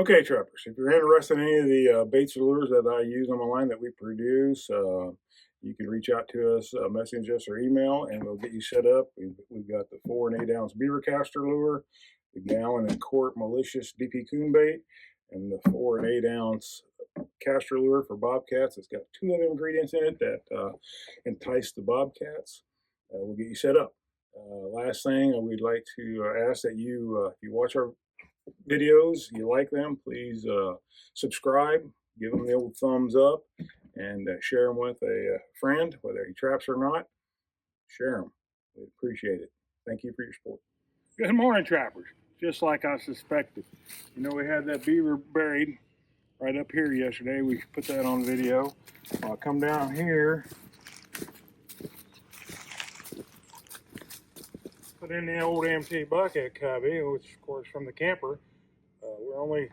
Okay, trappers, if you're interested in any of the baits or lures that I use on my line that we produce, you can reach out to us, message us or email, and we'll get you set up. We've got the 4 and 8 ounce beaver caster lure, the gallon and quart malicious DP coon bait, and the 4 and 8 ounce caster lure for bobcats. It's got 2 other ingredients in it that entice the bobcats. We'll get you set up. Last thing, we'd like to ask that if you watch our videos, you like them, please subscribe, give them the old thumbs up, and share them with a friend, whether he traps or not. Share them. We appreciate it. Thank you for your support. Good morning, trappers. Just like I suspected. You know, we had that beaver buried right up here yesterday. We put that on video. I'll come down here, put in the old MT Bucket Cubby, which of course from the camper. We're only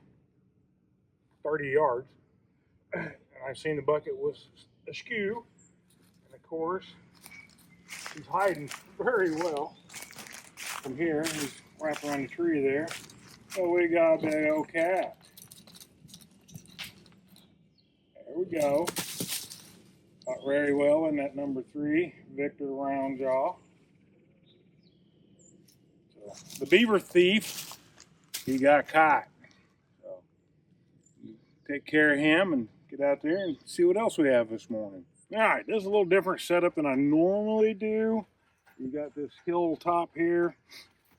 30 yards, and I've seen the bucket was askew, and of course he's hiding very well from here. He's wrapped around the tree there. So we got a big old cat. There we go. Caught very well in that number 3 Victor round jaw. So the beaver thief, he got caught. So take care of him and get out there and see what else we have this morning. All right, this is a little different setup than I normally do. You got this hill top here.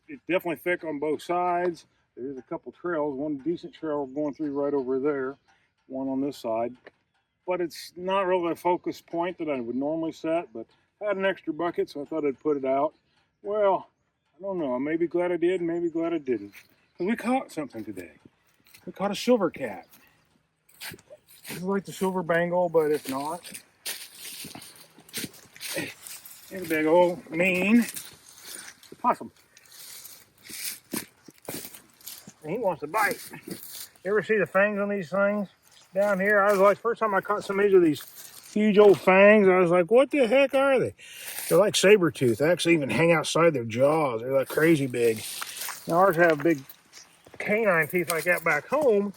It's definitely thick on both sides. There's a couple trails, one decent trail going through right over there, one on this side. But it's not really a focus point that I would normally set, but I had an extra bucket, so I thought I'd put it out. Well, I don't know. I may be glad I did, maybe glad I didn't. Because we caught something today. We caught a silver cat. It's like the silver bangle, but it's not. Here's a big old mean possum. And he wants to bite. You ever see the fangs on these things down here? I was like, first time I caught some of these huge old fangs, I was like, what the heck are they? They're like saber tooth. They actually even hang outside their jaws. They're like crazy big. Now ours have big canine teeth like that back home,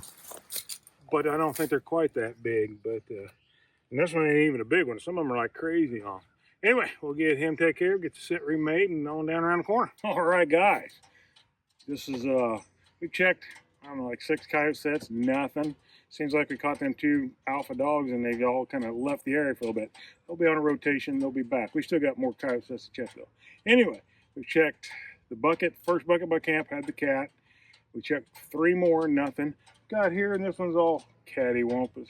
but I don't think they're quite that big. But and this one ain't even a big one. Some of them are like crazy, huh? Anyway, we'll get him taken care of, get the set remade, and on down around the corner. All right, guys. This is we checked, I don't know, like 6 coyote sets, nothing. Seems like we caught them 2 alpha dogs, and they've all kind of left the area for a little bit. They'll be on a rotation. They'll be back. We still got more coyote sets to check though. Anyway, we checked the bucket. First bucket by camp had the cat. We checked 3 more, nothing. Got here, and this one's all cattywampus.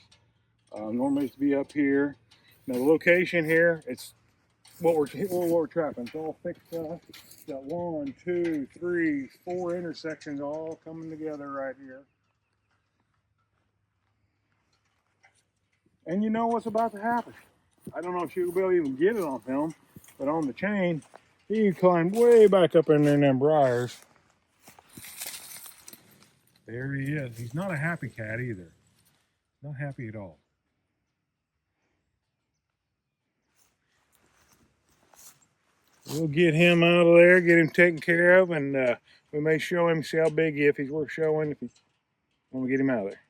Normally used to be up here. Now the location here, it's what we're trapping. It's all fixed up. Got 1, 2, 3, 4 intersections all coming together right here. And you know what's about to happen. I don't know if you'll be able to even get it on film, but on the chain, he climbed way back up in there in them briars. There he is. He's not a happy cat either. Not happy at all. We'll get him out of there, get him taken care of, and we may show him, see how big he is, if he's worth showing, when we get him out of there.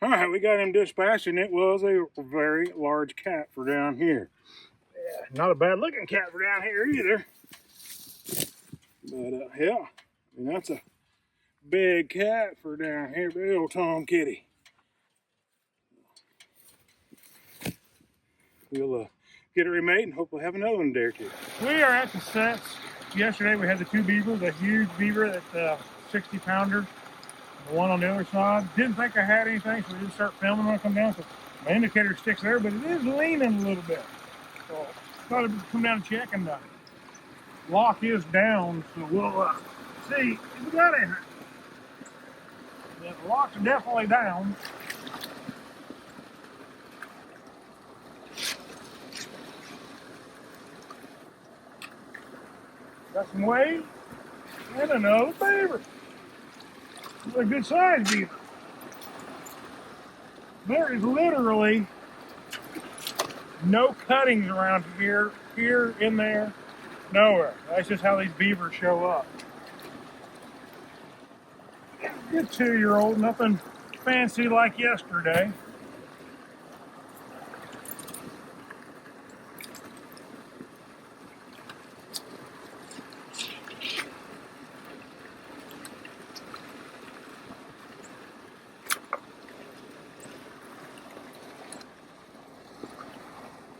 All right, we got him dispatched, and it was a very large cat for down here. Yeah, not a bad looking cat for down here either. But yeah, I mean, that's a big cat for down here, big old Tom Kitty. We'll get it remade and hopefully have another one there too. We are at the sets. Yesterday we had the 2 beavers, a huge beaver, that 60 pounder, the one on the other side. Didn't think I had anything, so we didn't start filming when I come down. So my indicator sticks there, but it is leaning a little bit. So I thought I'd come down and check, and the lock is down, so we'll see if we got anything. Yeah, the lock's definitely down. Got some weight and another beaver. It's a good size beaver. There is literally no cuttings around here, in there, nowhere. That's just how these beavers show up. Good 2-year-old, nothing fancy like yesterday.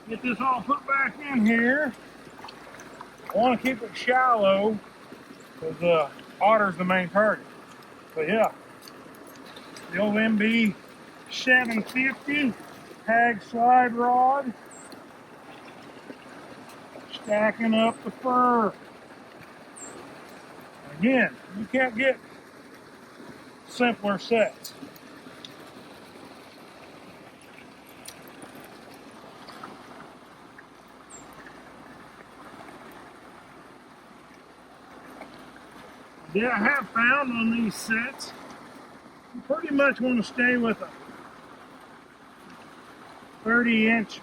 Get this all put back in here. I want to keep it shallow because otter's the main target. So yeah, the old MB 750 hag slide rod, stacking up the fur. Again, you can't get simpler sets. Yeah, I have found on these sets, you pretty much want to stay with a 30-inch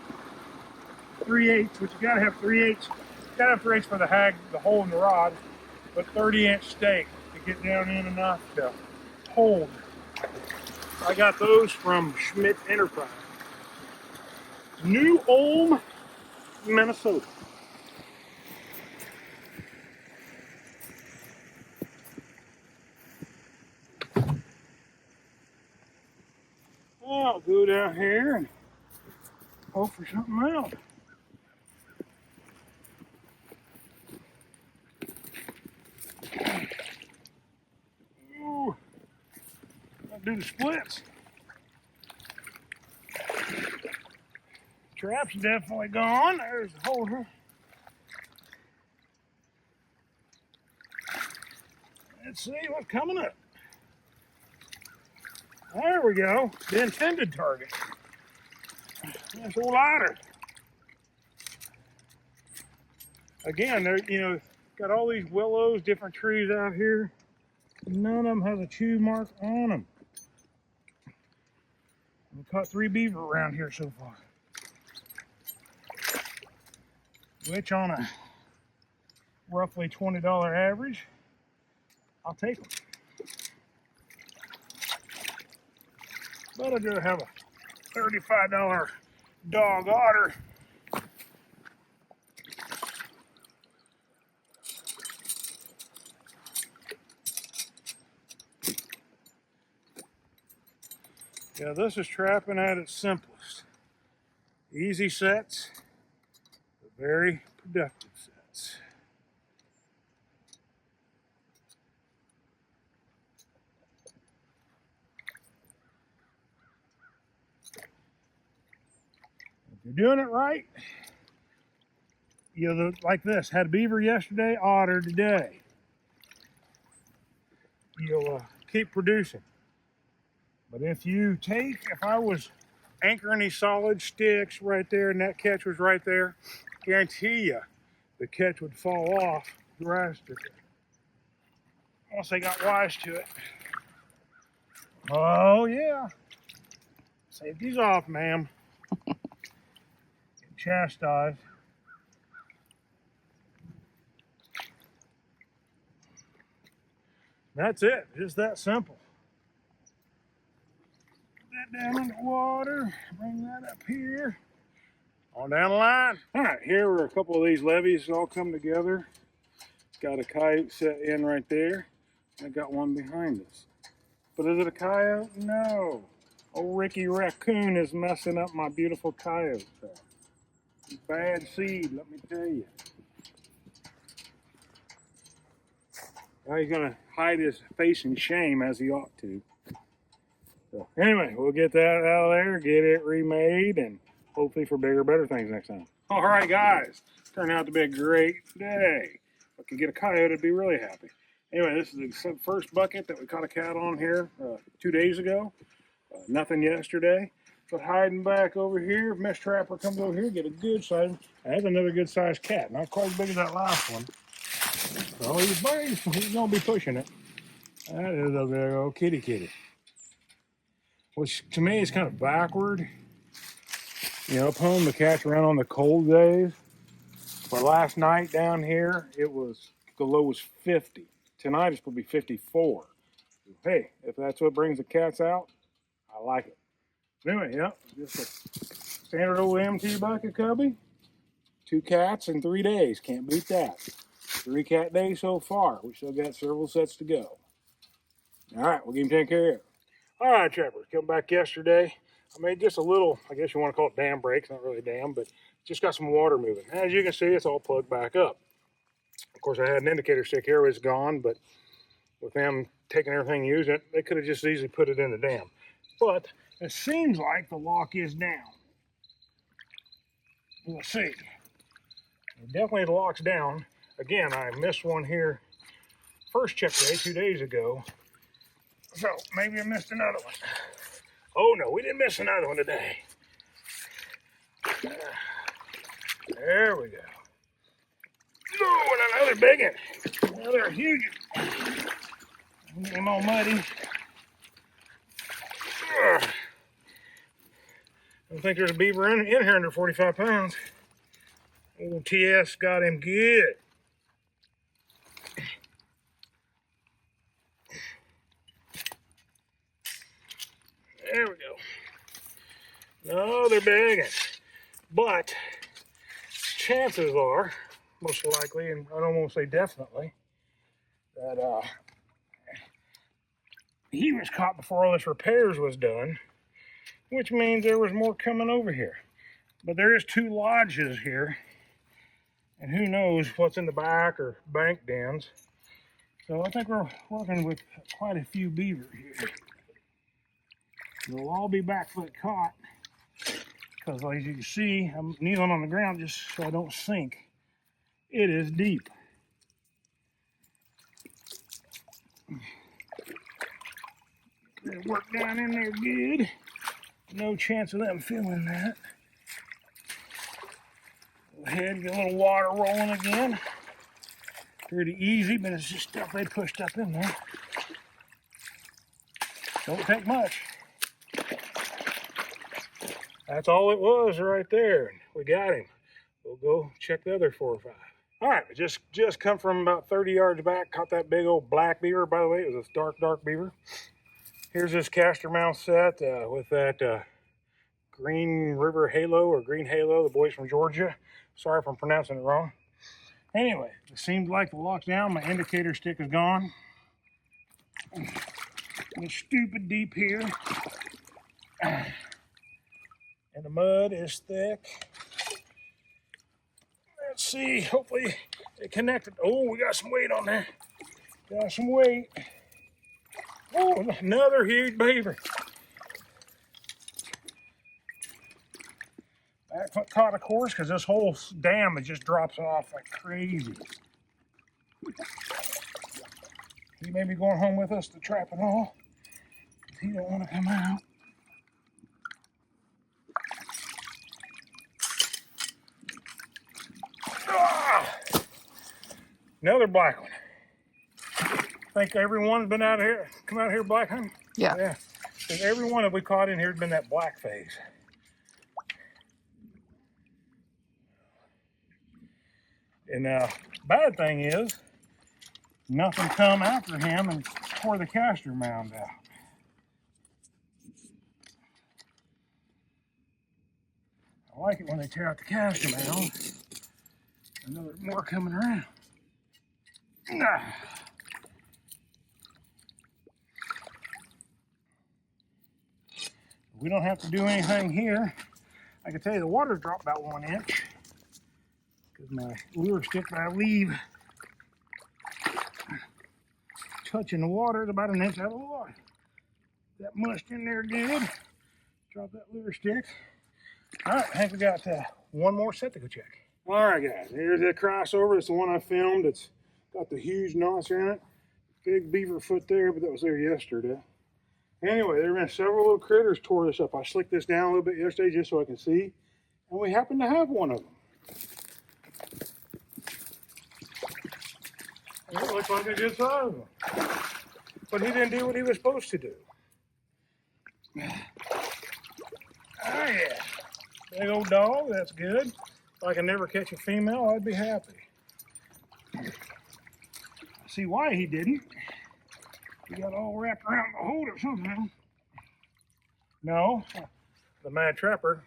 3/8, which you gotta have 3/8. You gotta have 3/8 for the hag, the hole in the rod, but 30-inch stake to get down in enough to hold. I got those from Schmidt Enterprise, New Ulm, Minnesota. I'll go down here and hope for something else. Ooh, I'll do the splits. Trap's definitely gone. There's the holder. Let's see what's coming up. There we go. The intended target. That's old otter. Again, they're, got all these willows, different trees out here. None of them has a chew mark on them. We caught 3 beaver around here so far, which on a roughly $20 average, I'll take them. But I do have a $35 dog otter. Yeah, this is trapping at its simplest. Easy sets, but very productive sets. If you're doing it right, like this, had a beaver yesterday, otter today. You'll keep producing. But if I was anchoring these solid sticks right there and that catch was right there, guarantee you the catch would fall off drastically once they got wise to it. Oh yeah. Save these off, ma'am. Chastised. That's it. Just that simple. Put that down in the water. Bring that up here. On down the line. All right, here are a couple of these levees all come together. Got a coyote set in right there. I got one behind us. But is it a coyote? No. Old Ricky Raccoon is messing up my beautiful coyote trap. Bad seed, let me tell you. Now he's gonna hide his face in shame as he ought to. So anyway, we'll get that out of there, get it remade, and hopefully for bigger, better things next time. All right, guys, turned out to be a great day. If I could get a coyote, I'd be really happy. Anyway, this is the first bucket that we caught a cat on here 2 days ago. Nothing yesterday. But hiding back over here, if MadTrapper comes over here, get a good size. That's another good sized cat. Not quite as big as that last one. So he's going to be pushing it. That is a big old kitty. Which to me is kind of backward. Up home the cats around on the cold days. But last night down here, the low was 50. Tonight it's supposed to be 54. Hey, if that's what brings the cats out, like it. Anyway, yeah, just a standard old MT Bucket Cubby. 2 cats in 3 days. Can't beat that. 3 cat days so far. We still got several sets to go. All right, we'll give him 10 care of it. All right, trappers, come back yesterday. I made just a little, I guess you want to call it dam breaks. Not really a dam, but just got some water moving. As you can see, it's all plugged back up. Of course, I had an indicator stick here. It's gone, but with them taking everything used, they could have just easily put it in the dam. But it seems like the lock is down. We'll see. Definitely the lock's down. Again, I missed one here first check day 2 days ago. So maybe I missed another one. Oh no, we didn't miss another one today. There we go. Oh, and another big one. Another huge one. Get them all muddy. I don't think there's a beaver in here under 45 pounds. Old TS got him good. There we go. No, they're big, but chances are, most likely, and I don't want to say definitely, that he was caught before all this repairs was done, which means there was more coming over here. But there is 2 lodges here, and who knows what's in the back or bank dens. So I think we're working with quite a few beaver here. They'll all be back foot caught, because as you can see, I'm kneeling on the ground just so I don't sink. It is deep. They work down in there good. No chance of them feeling that. Go ahead, get a little water rolling again. Pretty easy, but it's just stuff they pushed up in there. Don't take much. That's all it was right there. We got him. We'll go check the other 4 or 5. All right, just come from about 30 yards back. Caught that big old black beaver. By the way, it was a dark beaver. Here's this caster mount set with that green river halo or green halo. The boys from Georgia. Sorry if I'm pronouncing it wrong. Anyway, it seemed like the lock's down. My indicator stick is gone. It's stupid deep here. And the mud is thick. Let's see, hopefully it connected. Oh, we got some weight on there. Got some weight. Oh, another huge beaver. Back foot caught, of course, because this whole dam, it just drops off like crazy. He may be going home with us to trap it all. He don't want to come out. Another black one. I think everyone's been out here, come out here black hunting. Yeah. And every one that we caught in here has been that black phase. And bad thing is, nothing come after him and tore the caster mound out. I like it when they tear out the caster mound. I know there's more coming around. We don't have to do anything here. I can tell you the water's dropped about 1 inch. Because my lure stick that I leave touching the water is about 1 inch out of the water. That mushed in there good. Drop that lure stick. All right, I think we got 1 more set to go check. All right, guys, here's that crossover. It's the one I filmed. It's got the huge knots in it. Big beaver foot there, but that was there yesterday. Anyway, there have been several little critters tore this up. I slicked this down a little bit yesterday just so I can see. And we happen to have one of them. And it looks like a good size one. But he didn't do what he was supposed to do. Oh yeah. Big old dog, that's good. If I can never catch a female, I'd be happy. I see why he didn't. He got all wrapped around the holder somehow. No, the MadTrapper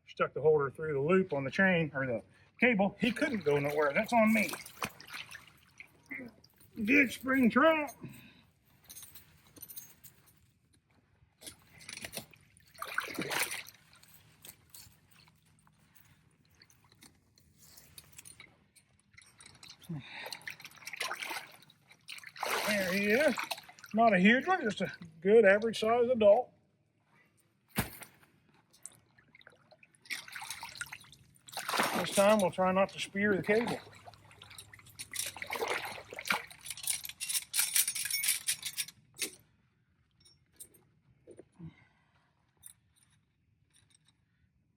stuck the holder through the loop on the chain or the cable. He couldn't go nowhere. That's on me. Good spring trout. There he is. Not a huge one, just a good average size adult. This time we'll try not to spear the cable.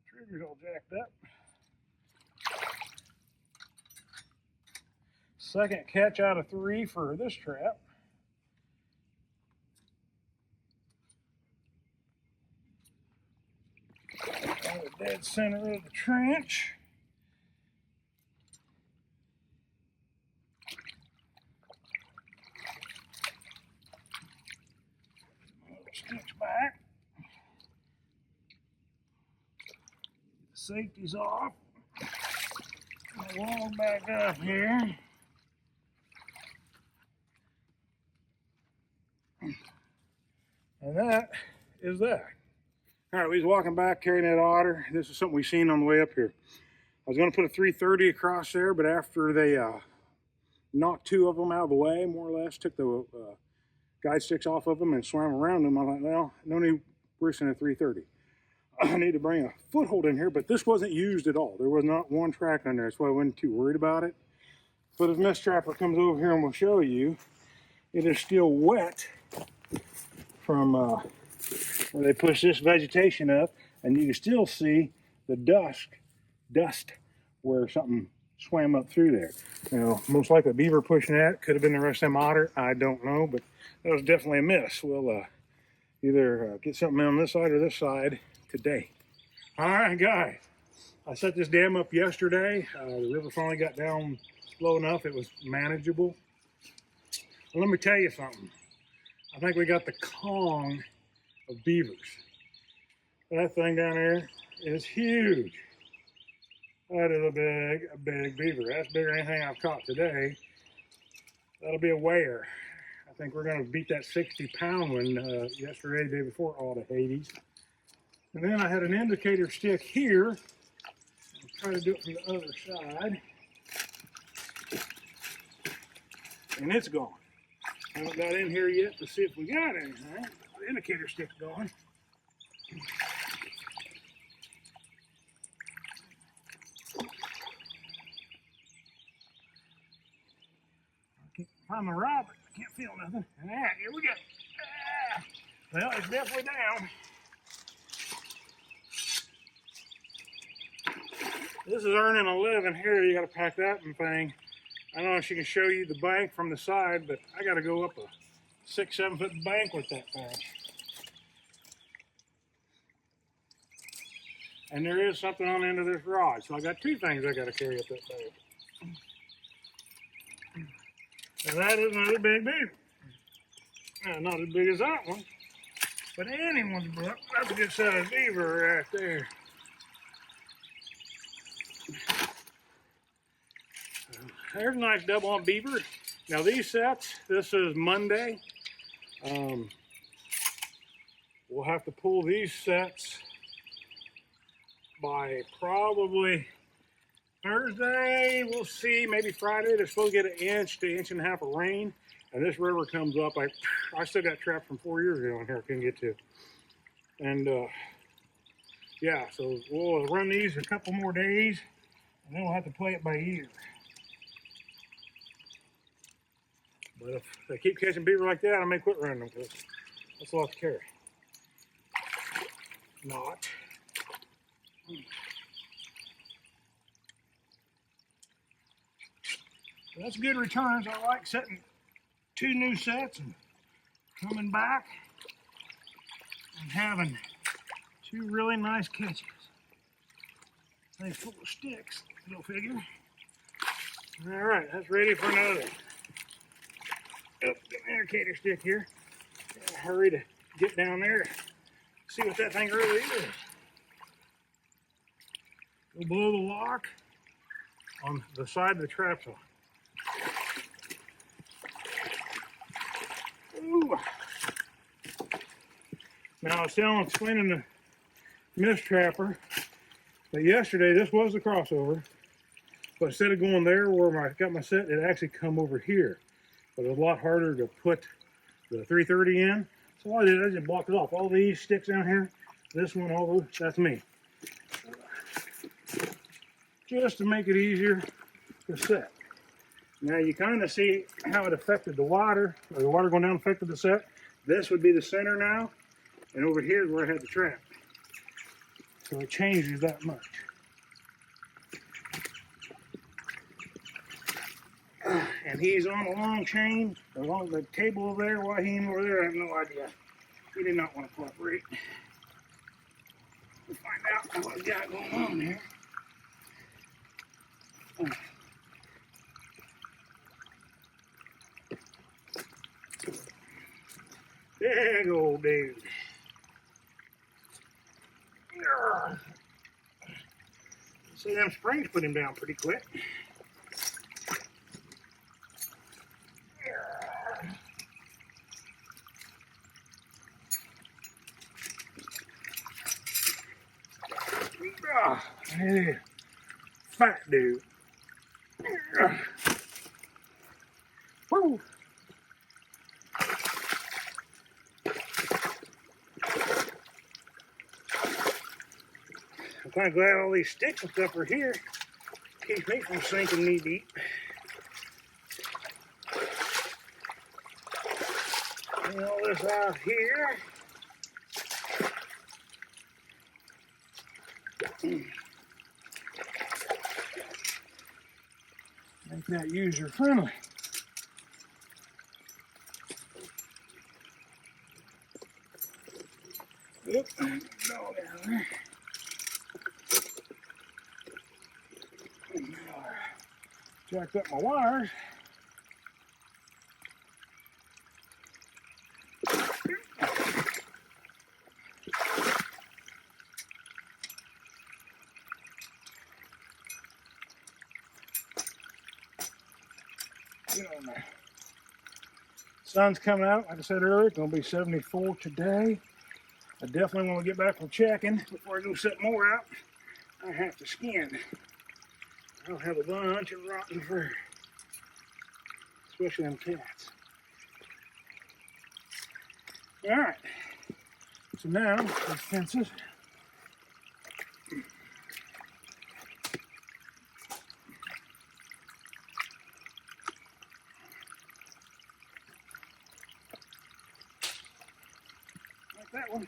Trigger's all jacked up. Second catch out of 3 for this trap. Got the dead center of the trench. Stitch back. The safety's off. I'll log back up here. And that is that. All right, we was walking back carrying that otter. This is something we seen on the way up here. I was going to put a 330 across there, but after they knocked 2 of them out of the way, more or less, took the guide sticks off of them and swam around them, I'm like, well, no need risking a 330. I need to bring a foothold in here, but this wasn't used at all. There was not one track on there, so I wasn't too worried about it. But if MadTrapper comes over here and will show you, it is still wet from where they push this vegetation up, and you can still see the dust where something swam up through there. You know, most likely a beaver pushing that. Could have been the rest of them otter. I don't know, but that was definitely a miss. We'll either get something on this side or this side today. All right, guys. I set this dam up yesterday. The river finally got down low enough. It was manageable. Well, let me tell you something. I think we got the Kong of beavers. That thing down there is huge. That is a big beaver. That's bigger than anything I've caught today. That'll be a weigher. I think we're going to beat that 60-pound one yesterday, the day before, all the Hades. And then I had an indicator stick here. I'll try to do it from the other side. And it's gone. I haven't got in here yet to see if we got anything. The indicator stick's gone. I can't find the rod, but I can't feel nothing. All right, here we go. Well, it's definitely down. This is earning a living here. You got to pack that thing. I don't know if she can show you the bank from the side, but I got to go up a 6-7 foot bank with that thing. And there is something on the end of this rod, so I got 2 things I got to carry up that bank. And that is another big beaver. Not as big as that one, but anyone's book. That's a good sized beaver right there. There's a nice double on beaver. Now these sets, this is Monday. We'll have to pull these sets by probably Thursday. We'll see, maybe Friday. They're supposed to get 1 inch to 1.5 inches of rain. And this river comes up. I still got trapped from 4 years ago in here I couldn't get to. And yeah, so we'll run these a couple more days, and then we'll have to play it by ear. But if they keep catching beaver like that, I may quit running them because that's a lot to carry. Not. So that's good returns. I like setting 2 new sets and coming back and having 2 really nice catches. They full of sticks, go figure. All right, that's ready for another. Oh, got an indicator stick here. Gotta hurry to get down there to See what that thing really is. Go below the lock on the side of the trap saw. Ooh. Now I was explaining to MadTrapper that yesterday this was the crossover, but instead of going there where I got my set, it actually come over here. But it was a lot harder to put the 330 in. So all I did, I just blocked it off. All these sticks down here, this one, all those, that's me. Just to make it easier to set. Now you kind of see how it affected the water, or the water going down affected the set. This would be the center now, and over here is where I had the trap. So it changes that much. And he's on a long chain, along the cable over there. Why he ain't over there, I have no idea. He did not want to cooperate. We'll find out what we got going on there. Big old dude. See, them springs put him down pretty quick. Hey, fat dude. Woo. I'm kind of glad all these sticks and stuff are here. Keeps me from sinking knee deep. And all this out here. Make that user friendly. Oop, dog down there. Jacked up my wires. Get on there. Sun's coming out. Like I said earlier, it's going to be 74 today. I definitely want to get back from checking before I go set more out. I have to skin. I'll have a bunch of rotten fur, especially them cats. All right. So now, these fences. Like that one.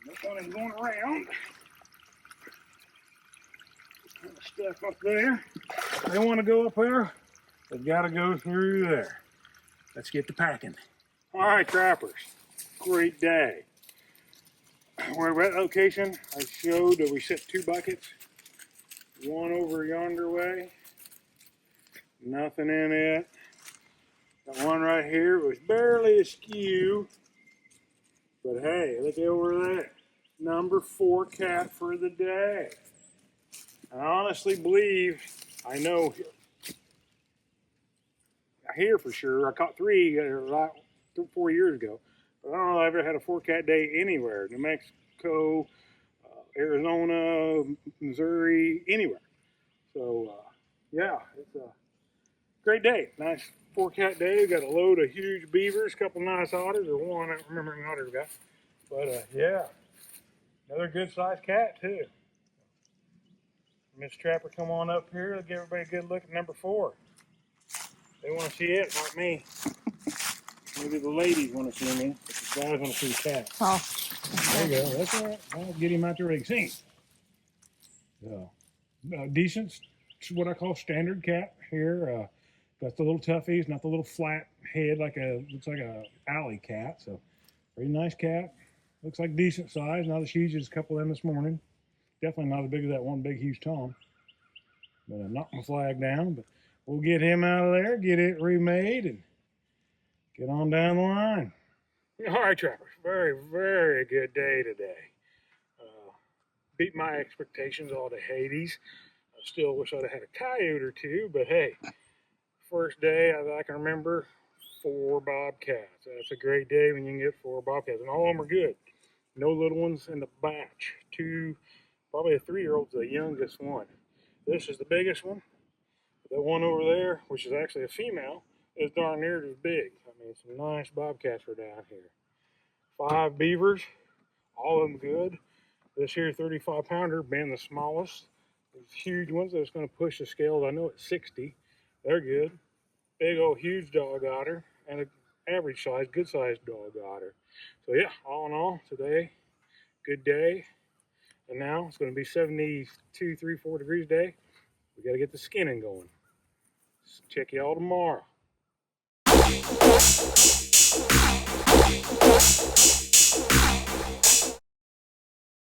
This one is going around. Kind of stuff up there. They want to go up there. They've got to go through there. Let's get to packing. All right, trappers. Great day. We're at that location. I showed that we set 2 buckets. One over yonder way. Nothing in it. That one right here was barely askew. But hey, look over there. Number 4 cat for the day. I honestly believe, I know here for sure, I caught 3 about 4 years ago. But I don't know if I've ever had a 4 cat day anywhere. New Mexico, Arizona, Missouri, anywhere. So yeah, it's a great day. Nice 4 cat day. Got a load of huge beavers, a couple nice otters, or one, I don't remember how many otters we got. But yeah, another good sized cat too. MadTrapper, come on up here. Give everybody a good look at number 4. They want to see it, not me. Maybe the ladies want to see me, but the guys want to see the cat. Oh. There you go. That's all right. I'll get him out there to see. So, decent, what I call standard cat here. Got the little toughies, not the little flat head looks like a alley cat. So, very nice cat. Looks like decent size. Not as huge as a couple of them this morning. Definitely not as big as that one big huge tom. But I knocked my flag down. But we'll get him out of there, get it remade, and get on down the line. All right, trappers, very, very good day today. Beat my expectations all to Hades. I still wish I'd have had a coyote or two, but hey, first day I can remember, 4 bobcats. That's a great day when you can get 4 bobcats, and all of them are good. No little ones in the batch. 2, probably a 3-year-old's the youngest one. This is the biggest one. The one over there, which is actually a female, is darn near as big. I mean, some nice bobcats are down here. 5 beavers, all of them good. This here 35-pounder being the smallest. These huge ones that's going to push the scales, I know it's 60. They're good. Big old huge dog otter and an average size, good sized dog otter. So yeah, all in all, today, good day. And now it's going to be 72, 3, 4 degrees day. We got to get the skinning going. Check y'all tomorrow.